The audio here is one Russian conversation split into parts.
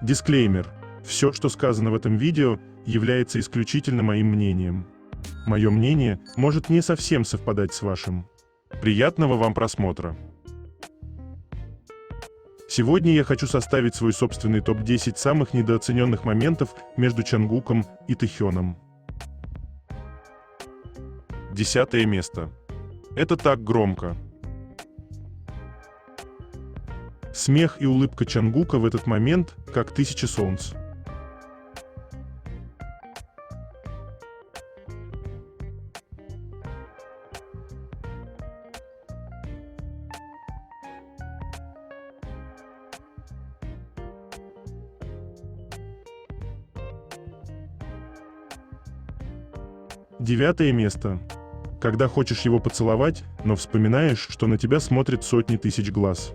Дисклеймер. Все, что сказано в этом видео, является исключительно моим мнением. Мое мнение может не совсем совпадать с вашим. Приятного вам просмотра. Сегодня я хочу составить свой собственный топ-10 самых недооцененных моментов между Чангуком и Тэхёном. 10 место. Это так громко. Смех и улыбка Чангука в этот момент, как тысяча солнц. Девятое место. Когда хочешь его поцеловать, но вспоминаешь, что на тебя смотрят сотни тысяч глаз.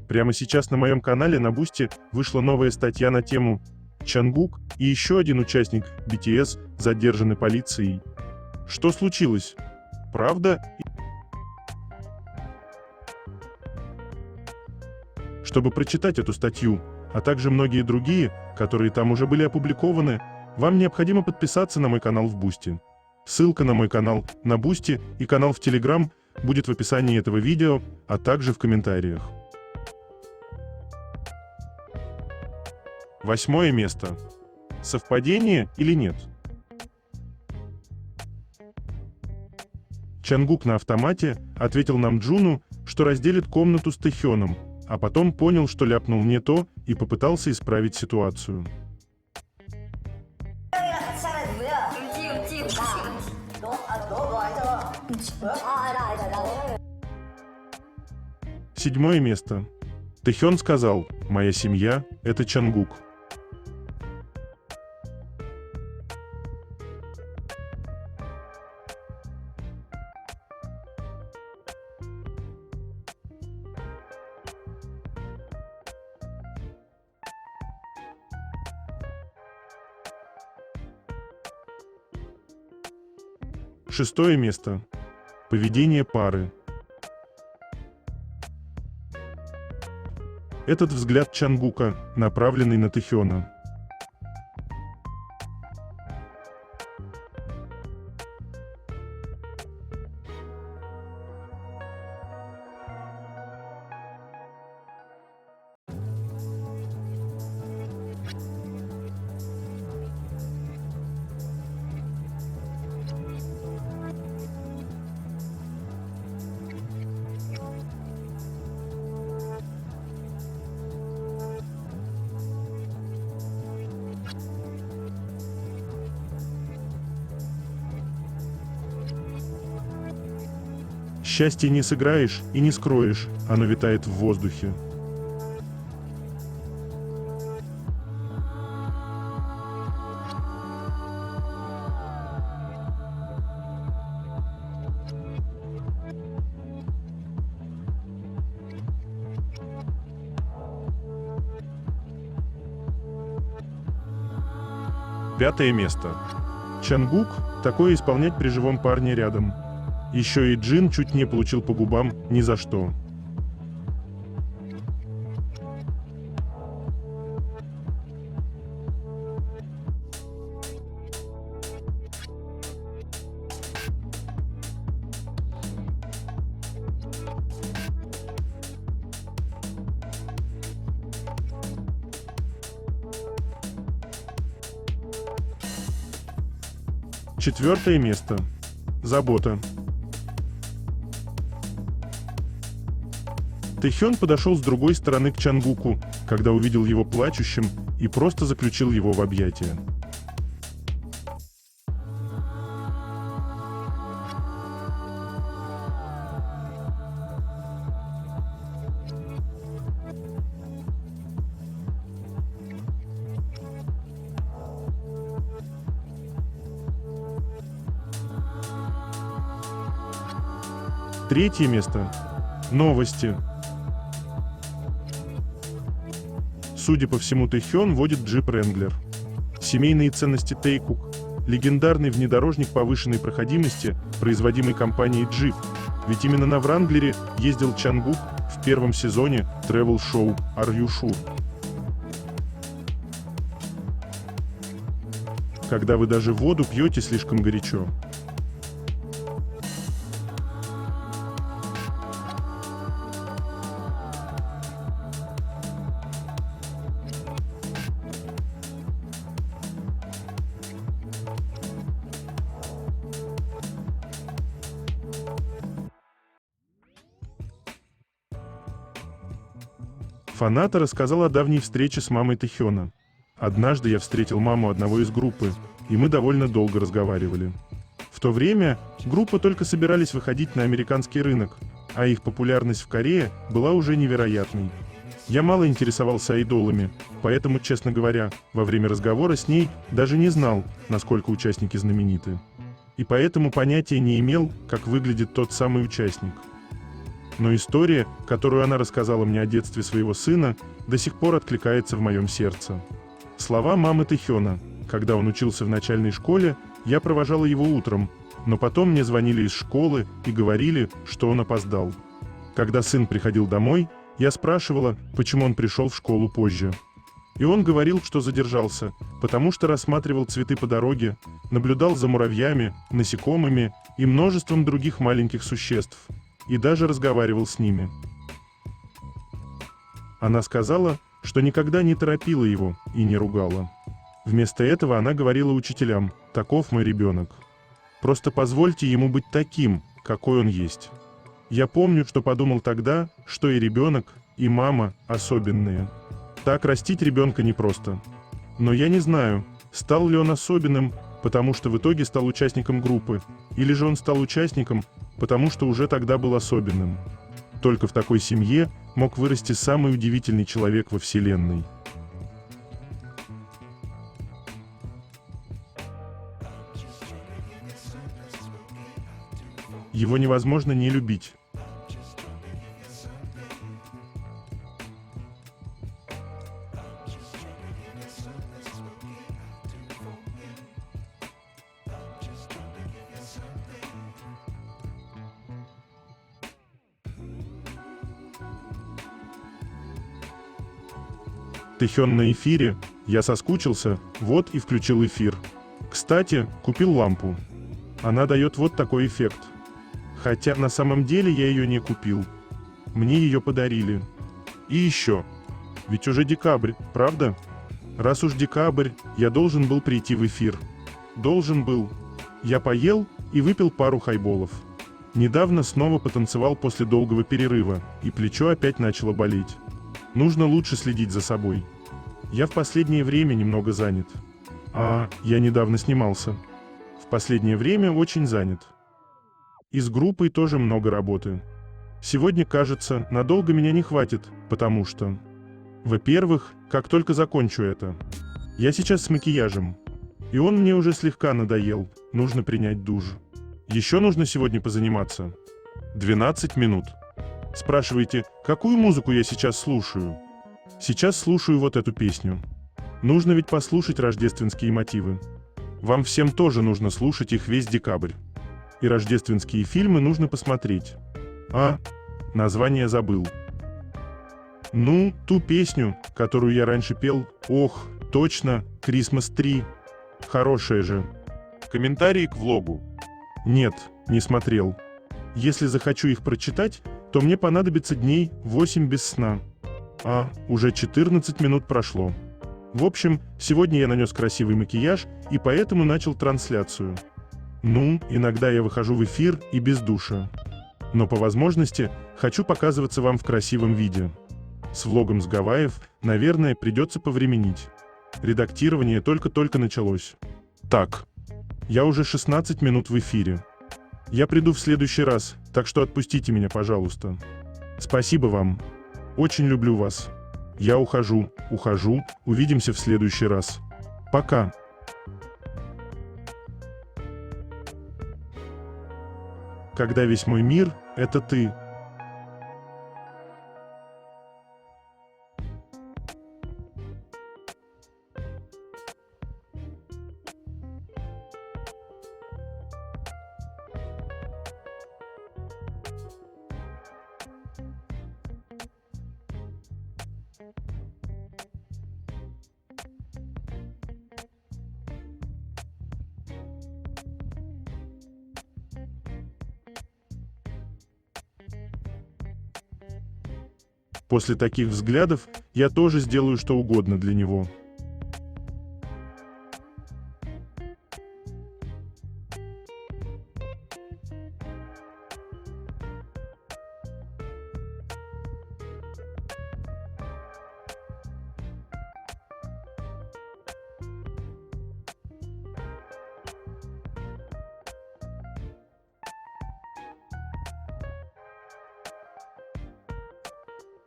Прямо сейчас на моем канале на Бусти вышла новая статья на тему «Чангук и еще один участник BTS задержаны полицией». Что случилось? Правда? Чтобы прочитать эту статью, а также многие другие, которые там уже были опубликованы, вам необходимо подписаться на мой канал в Бусти. Ссылка на мой канал на Бусти и канал в Telegram будет в описании этого видео, а также в комментариях. 8 место. Совпадение или нет? Чангук на автомате ответил Намджуну, что разделит комнату с Тэхёном, а потом понял, что ляпнул не то и попытался исправить ситуацию. Седьмое место. Тэхён сказал: «Моя семья — это Чангук». Шестое место. Поведение пары. Этот взгляд Чангука, направленный на Тэхёна. Счастье не сыграешь и не скроешь, оно витает в воздухе. Пятое место. Чангук такое исполнять при живом парне рядом. Еще и Джин чуть не получил по губам ни за что. Четвертое место. Забота. Тэхён подошел с другой стороны к Чангуку, когда увидел его плачущим, и просто заключил его в объятия. Третье место. Новости. Судя по всему, Тэхён водит джип Wrangler. Семейные ценности Тейкук. Легендарный внедорожник повышенной проходимости, производимый компанией Jeep. Ведь именно на Вранглере ездил Чангук в первом сезоне тревел-шоу Are You Sure? Когда вы даже воду пьете слишком горячо. Фаната рассказал о давней встрече с мамой Тэхёна. Однажды я встретил маму одного из группы, и мы довольно долго разговаривали. В то время группа только собирались выходить на американский рынок, а их популярность в Корее была уже невероятной. Я мало интересовался айдолами, поэтому, честно говоря, во время разговора с ней даже не знал, насколько участники знамениты. И поэтому понятия не имел, как выглядит тот самый участник. Но история, которую она рассказала мне о детстве своего сына, до сих пор откликается в моем сердце. Слова мамы Тэхёна. Когда он учился в начальной школе, я провожала его утром, но потом мне звонили из школы и говорили, что он опоздал. Когда сын приходил домой, я спрашивала, почему он пришел в школу позже. И он говорил, что задержался, потому что рассматривал цветы по дороге, наблюдал за муравьями, насекомыми и множеством других маленьких существ. И даже разговаривал с ними. Она сказала, что никогда не торопила его и не ругала. Вместо этого она говорила учителям: «Таков мой ребенок. Просто позвольте ему быть таким, какой он есть». Я помню, что подумал тогда, что и ребенок, и мама особенные. Так растить ребенка непросто. Но я не знаю, стал ли он особенным, потому что в итоге стал участником группы, или же он стал участником, потому что уже тогда был особенным. Только в такой семье мог вырасти самый удивительный человек во Вселенной. Его невозможно не любить. Тэхён на эфире, я соскучился, вот и включил эфир. Кстати, купил лампу. Она дает вот такой эффект. Хотя на самом деле я ее не купил. Мне ее подарили. И еще. Ведь уже декабрь, правда? Раз уж декабрь, я должен был прийти в эфир. Должен был. Я поел и выпил пару хайболов. Недавно снова потанцевал после долгого перерыва, и плечо опять начало болеть. Нужно лучше следить за собой. Я в последнее время немного занят. Я недавно снимался. В последнее время очень занят. И с группой тоже много работы. Сегодня, кажется, надолго меня не хватит, потому что... Во-первых, как только закончу это. Я сейчас с макияжем. И он мне уже слегка надоел, нужно принять душ. Еще нужно сегодня позаниматься. 12 минут. Спрашиваете, какую музыку я сейчас слушаю? Сейчас слушаю вот эту песню. Нужно ведь послушать рождественские мотивы. Вам всем тоже нужно слушать их весь декабрь. И рождественские фильмы нужно посмотреть. Название забыл. Ну, ту песню, которую я раньше пел, ох, точно, Christmas Tree. Хорошая же. Комментарии к влогу. Нет, не смотрел. Если захочу их прочитать, то мне понадобится дней 8 без сна. Уже 14 минут прошло. В общем, сегодня я нанес красивый макияж и поэтому начал трансляцию. Иногда я выхожу в эфир и без душа. Но по возможности хочу показываться вам в красивом виде. С влогом с Гавайев, наверное, придется повременить. Редактирование только-только началось. Так, я уже 16 минут в эфире. Я приду в следующий раз, так что отпустите меня, пожалуйста. Спасибо вам. Очень люблю вас. Я ухожу. Увидимся в следующий раз. Пока. Когда весь мой мир — это ты. После таких взглядов я тоже сделаю что угодно для него.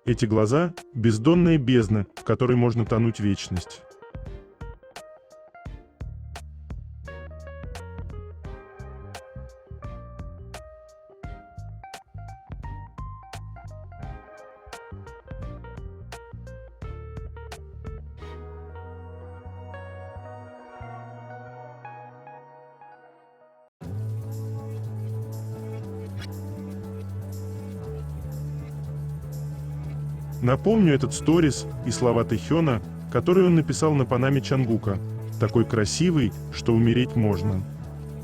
Эти глаза — бездонная бездна, в которой можно тонуть вечность. Напомню этот сторис и слова Тэхёна, которые он написал на панаме Чангука. Такой красивый, что умереть можно.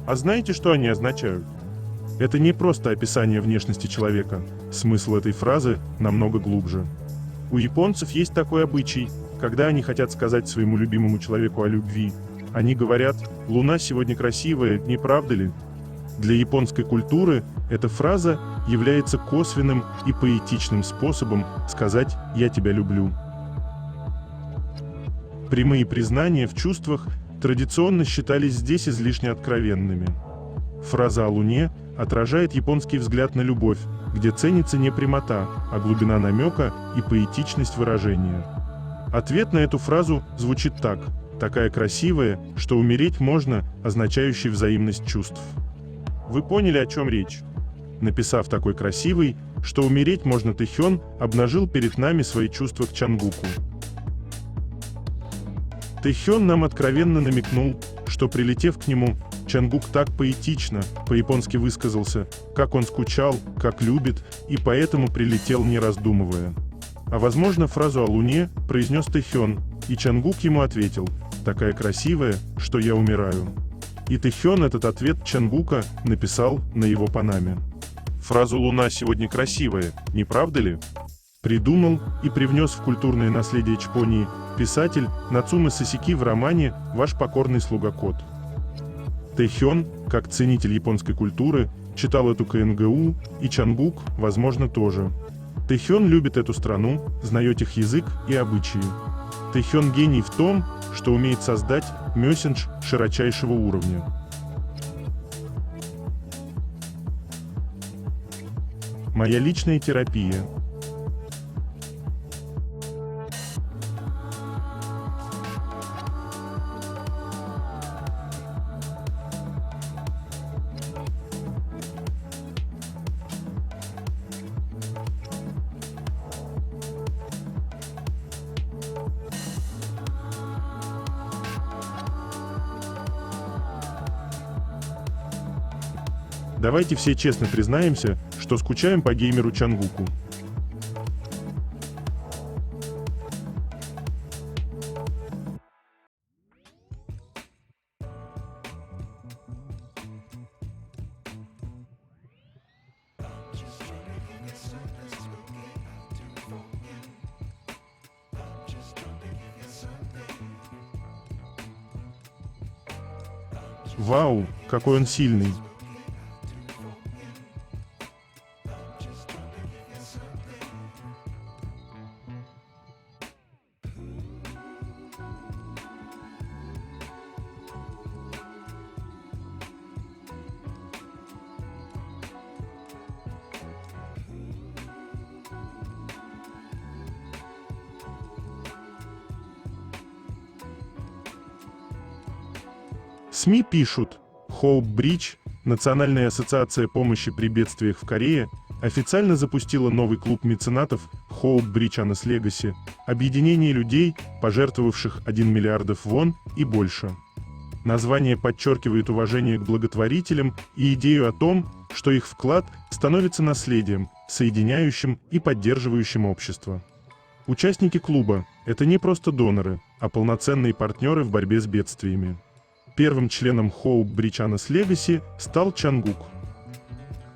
А знаете, что они означают? Это не просто описание внешности человека. Смысл этой фразы намного глубже. У японцев есть такой обычай, когда они хотят сказать своему любимому человеку о любви. Они говорят: «Луна сегодня красивая, не правда ли?» Для японской культуры эта фраза является косвенным и поэтичным способом сказать «я тебя люблю». Прямые признания в чувствах традиционно считались здесь излишне откровенными. Фраза о Луне отражает японский взгляд на любовь, где ценится не прямота, а глубина намека и поэтичность выражения. Ответ на эту фразу звучит так: «Такая красивая, что умереть можно», означающий взаимность чувств. Вы поняли, о чем речь? Написав такой красивый, что умереть можно, Тэхён обнажил перед нами свои чувства к Чангуку. Тэхён нам откровенно намекнул, что, прилетев к нему, Чангук так поэтично, по-японски высказался, как он скучал, как любит, и поэтому прилетел, не раздумывая. А возможно, фразу о Луне произнес Тэхён, и Чангук ему ответил: «Такая красивая, что я умираю». И Тэхён этот ответ Чангука написал на его панаме. Фразу «Луна сегодня красивая», не правда ли? Придумал и привнес в культурное наследие Японии писатель Нацуме Сосеки в романе «Ваш покорный слуга Кот». Тэхён, как ценитель японской культуры, читал эту КНГУ, и Чангук, возможно, тоже. Тэхён любит эту страну, знает их язык и обычаи. Тэхён гений в том, что умеет создать мессендж широчайшего уровня. Моя личная терапия. Давайте все честно признаемся, что скучаем по геймеру Чангуку. Вау, какой он сильный! СМИ пишут: Hope Bridge, Национальная ассоциация помощи при бедствиях в Корее, официально запустила новый клуб меценатов Hope Bridge Honest Legacy, объединение людей, пожертвовавших 1 миллиард вон и больше. Название подчеркивает уважение к благотворителям и идею о том, что их вклад становится наследием, соединяющим и поддерживающим общество. Участники клуба – это не просто доноры, а полноценные партнеры в борьбе с бедствиями. Первым членом Hope Bridge Honest Legacy стал Чангук.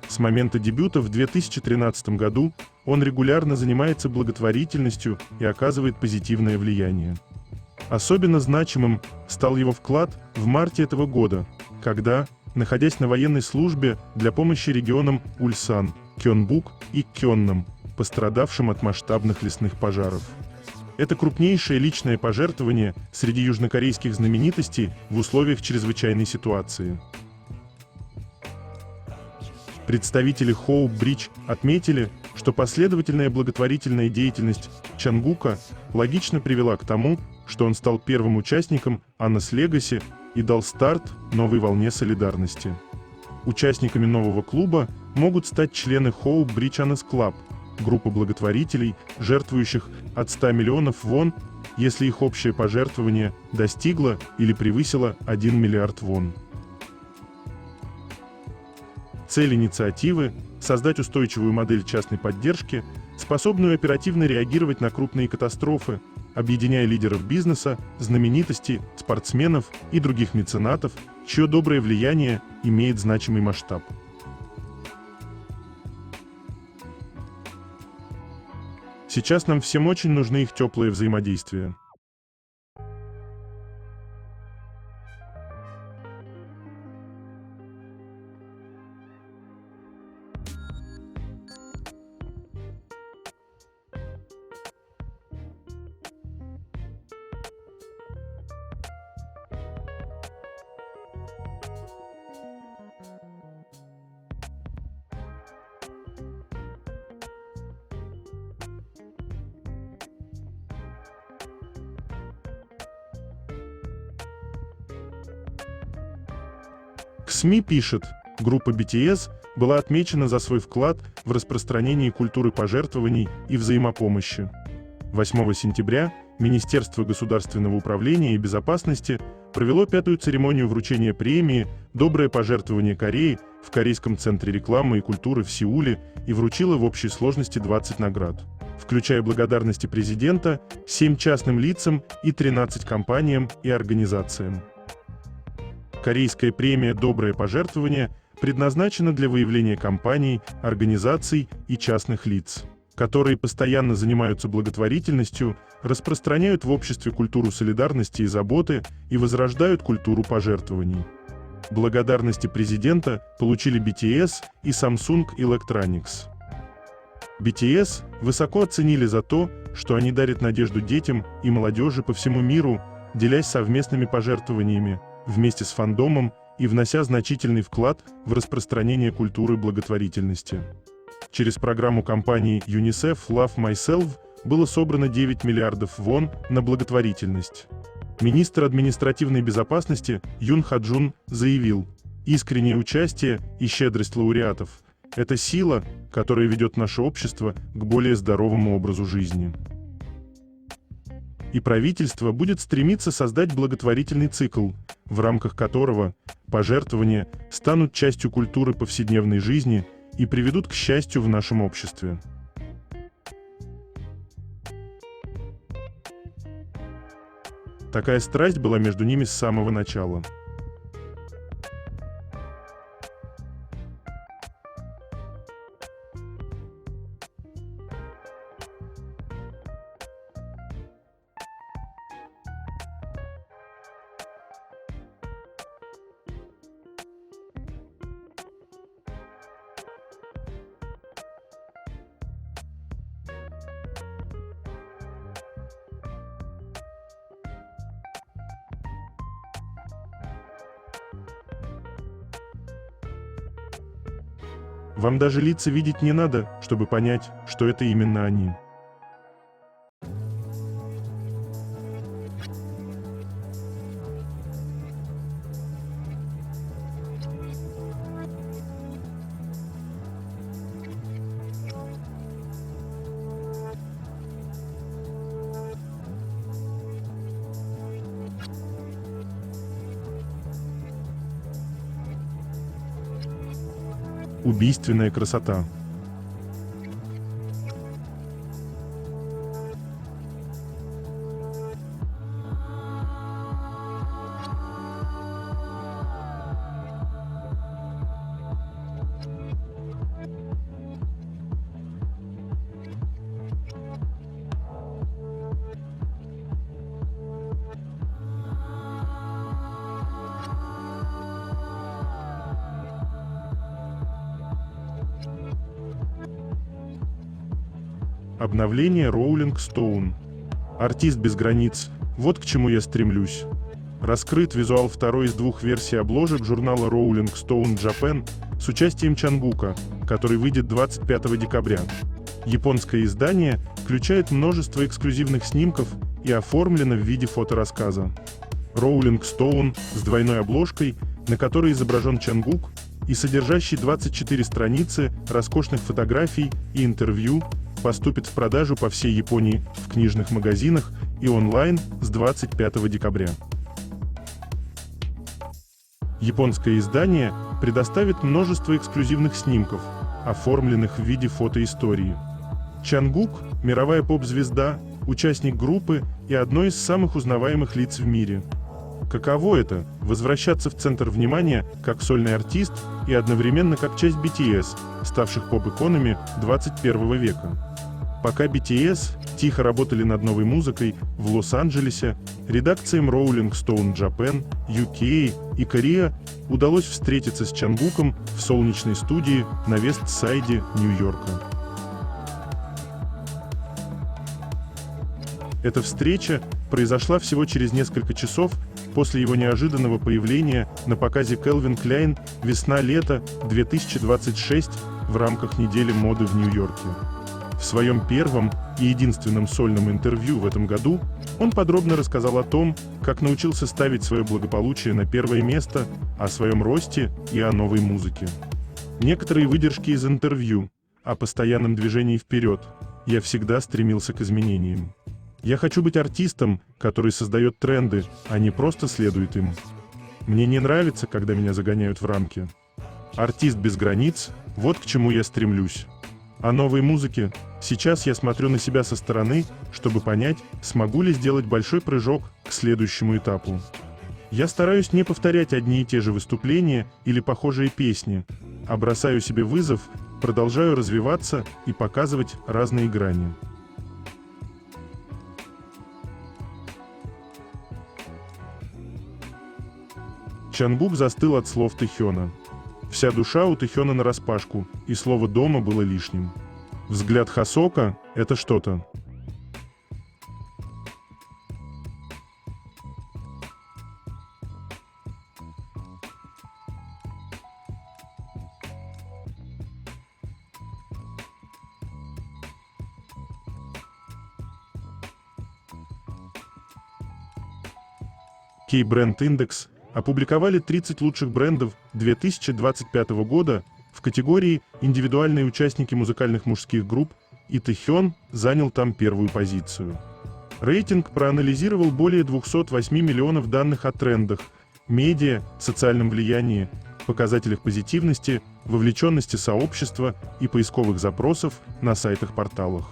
С момента дебюта в 2013 году он регулярно занимается благотворительностью и оказывает позитивное влияние. Особенно значимым стал его вклад в марте этого года, когда, находясь на военной службе для помощи регионам Ульсан, Кёнбук и Кённам, пострадавшим от масштабных лесных пожаров. Это крупнейшее личное пожертвование среди южнокорейских знаменитостей в условиях чрезвычайной ситуации. Представители Hope Bridge отметили, что последовательная благотворительная деятельность Чангука логично привела к тому, что он стал первым участником Honest Legacy и дал старт новой волне солидарности. Участниками нового клуба могут стать члены Hope Bridge Honest Club, группа благотворителей, жертвующих от 100 миллионов вон, если их общее пожертвование достигло или превысило 1 миллиард вон. Цель инициативы – создать устойчивую модель частной поддержки, способную оперативно реагировать на крупные катастрофы, объединяя лидеров бизнеса, знаменитостей, спортсменов и других меценатов, чье доброе влияние имеет значимый масштаб. Сейчас нам всем очень нужны их теплые взаимодействия. СМИ пишет, группа BTS была отмечена за свой вклад в распространение культуры пожертвований и взаимопомощи. 8 сентября Министерство государственного управления и безопасности провело 5-ю церемонию вручения премии «Доброе пожертвование Кореи» в Корейском центре рекламы и культуры в Сеуле и вручило в общей сложности 20 наград, включая благодарности президента, 7 частным лицам и 13 компаниям и организациям. Корейская премия «Доброе пожертвование» предназначена для выявления компаний, организаций и частных лиц, которые постоянно занимаются благотворительностью, распространяют в обществе культуру солидарности и заботы и возрождают культуру пожертвований. Благодарности президента получили BTS и Samsung Electronics. BTS высоко оценили за то, что они дарят надежду детям и молодежи по всему миру, делясь совместными пожертвованиями, вместе с фандомом и внося значительный вклад в распространение культуры благотворительности. Через программу компании UNICEF Love Myself было собрано 9 миллиардов вон на благотворительность. Министр административной безопасности Юн Хаджун заявил: «Искреннее участие и щедрость лауреатов – это сила, которая ведет наше общество к более здоровому образу жизни». И правительство будет стремиться создать благотворительный цикл, в рамках которого пожертвования станут частью культуры повседневной жизни и приведут к счастью в нашем обществе. Такая страсть была между ними с самого начала. Вам даже лица видеть не надо, чтобы понять, что это именно они. Убийственная красота. Обновление Rolling Stone. Артист без границ. Вот к чему я стремлюсь. Раскрыт визуал второй из двух версий обложек журнала Rolling Stone Japan с участием Чангука, который выйдет 25 декабря. Японское издание включает множество эксклюзивных снимков и оформлено в виде фоторассказа. Rolling Stone с двойной обложкой, на которой изображен Чангук, и содержащий 24 страницы роскошных фотографий и интервью, поступит в продажу по всей Японии в книжных магазинах и онлайн с 25 декабря. Японское издание предоставит множество эксклюзивных снимков, оформленных в виде фотоистории. Чангук – мировая поп-звезда, участник группы и одной из самых узнаваемых лиц в мире. Каково это – возвращаться в центр внимания как сольный артист и одновременно как часть BTS, ставших поп-иконами 21 века. Пока BTS тихо работали над новой музыкой в Лос-Анджелесе, редакциям Rolling Stone Japan, UK и Корея удалось встретиться с Чангуком в солнечной студии на Вест-Сайде, Нью-Йорка. Эта встреча произошла всего через несколько часов после его неожиданного появления на показе Calvin Klein «Весна-лето 2026» в рамках недели моды в Нью-Йорке. В своем первом и единственном сольном интервью в этом году он подробно рассказал о том, как научился ставить свое благополучие на первое место, о своем росте и о новой музыке. Некоторые выдержки из интервью о постоянном движении вперед. Я всегда стремился к изменениям. Я хочу быть артистом, который создает тренды, а не просто следует им. Мне не нравится, когда меня загоняют в рамки. Артист без границ – вот к чему я стремлюсь. О новой музыке сейчас я смотрю на себя со стороны, чтобы понять, смогу ли сделать большой прыжок к следующему этапу. Я стараюсь не повторять одни и те же выступления или похожие песни, а бросаю себе вызов, продолжаю развиваться и показывать разные грани. Чангук застыл от слов Тэхёна. Вся душа у Тэхёна нараспашку, и слово «дома» было лишним. Взгляд Хосока — это что-то. K-Brand Index опубликовали 30 лучших брендов 2025 года в категории «Индивидуальные участники музыкальных мужских групп», и Тэхён занял там первую позицию. Рейтинг проанализировал более 208 миллионов данных о трендах, медиа, социальном влиянии, показателях позитивности, вовлеченности сообщества и поисковых запросов на сайтах-порталах.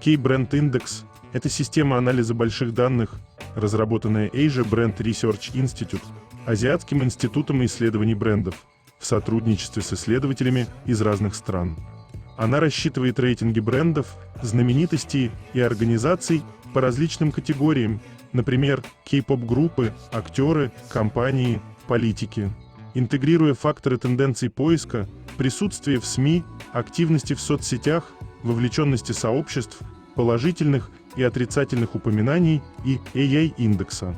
K-Brand Index – это система анализа больших данных, разработанная Asia Brand Research Institute, Азиатским институтом исследований брендов, в сотрудничестве с исследователями из разных стран. Она рассчитывает рейтинги брендов, знаменитостей и организаций по различным категориям, например, кей-поп-группы, актеры, компании, политики, интегрируя факторы тенденций поиска, присутствие в СМИ, активности в соцсетях, вовлеченности сообществ, положительных и отрицательных упоминаний и AI-индекса.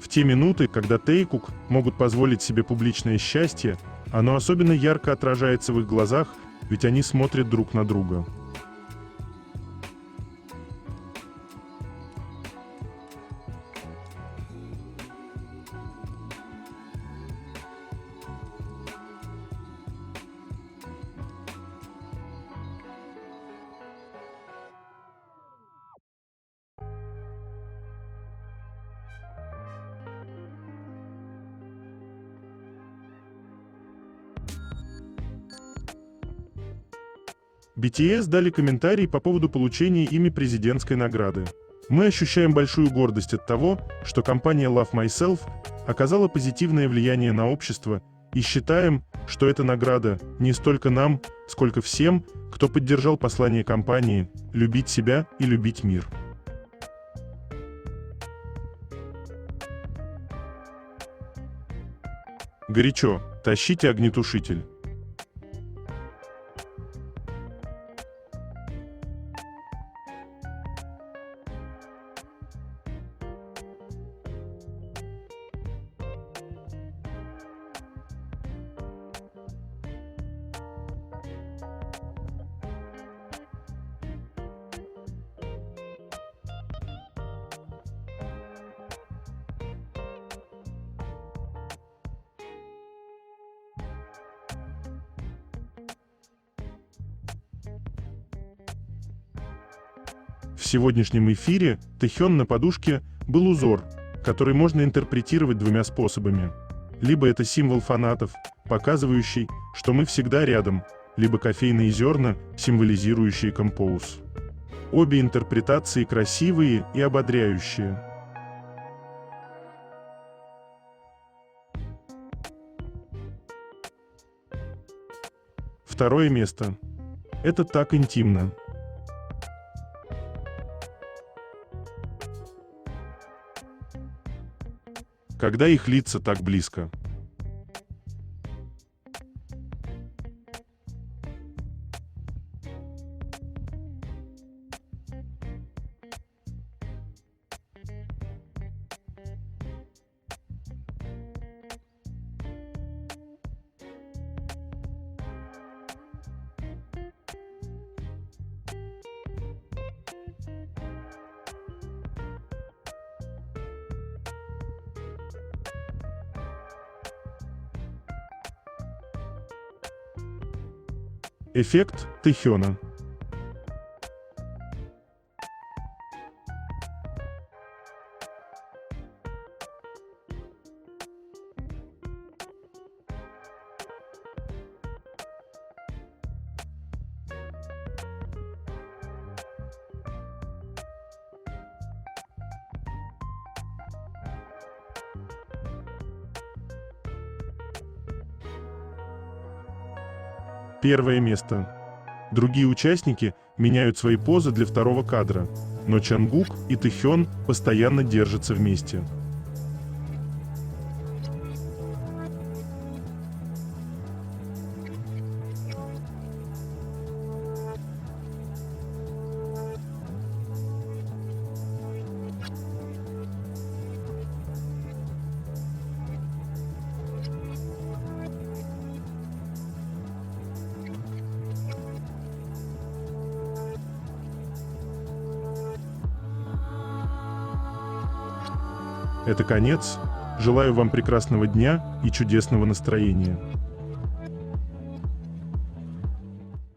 В те минуты, когда Тэйкук могут позволить себе публичное счастье, оно особенно ярко отражается в их глазах, ведь они смотрят друг на друга. BTS дали комментарий по поводу получения ими президентской награды. Мы ощущаем большую гордость от того, что компания Love Myself оказала позитивное влияние на общество, и считаем, что эта награда не столько нам, сколько всем, кто поддержал послание компании «любить себя и любить мир». Горячо. Тащите огнетушитель. В сегодняшнем эфире Тэхён на подушке был узор, который можно интерпретировать двумя способами. Либо это символ фанатов, показывающий, что мы всегда рядом, либо кофейные зерна, символизирующие компоуз. Обе интерпретации красивые и ободряющие. Второе место. Это так интимно. Когда их лица так близко. Эффект Тэхёна. Первое место. Другие участники меняют свои позы для второго кадра, но Чангук и Тэхён постоянно держатся вместе. Это конец. Желаю вам прекрасного дня и чудесного настроения.